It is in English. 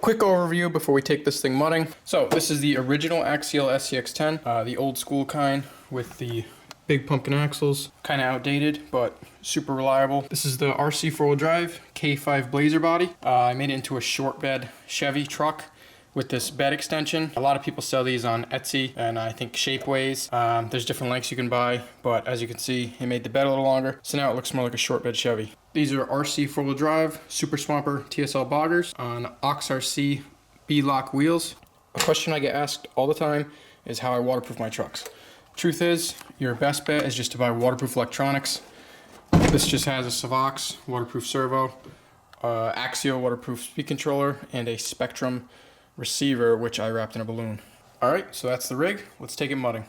Quick overview before we take this thing mudding. So this is the original Axial SCX10, the old school kind with the big pumpkin axles. Kind of outdated, but super reliable. This is the RC 4-wheel drive K5 Blazer body. I made it into a short bed Chevy truck with this bed extension. A lot of people sell these on Etsy and I think Shapeways. There's different lengths you can buy, but as you can see, it made the bed a little longer. So now it looks more like a short bed Chevy. These are RC 4-wheel drive Super Swamper TSL boggers on OXRC B-lock wheels. A question I get asked all the time is how I waterproof my trucks. Truth is, your best bet is just to buy waterproof electronics. This just has a Savox waterproof servo, Axial waterproof speed controller, and a Spectrum receiver, which I wrapped in a balloon. All right, so that's the rig. Let's take it mudding.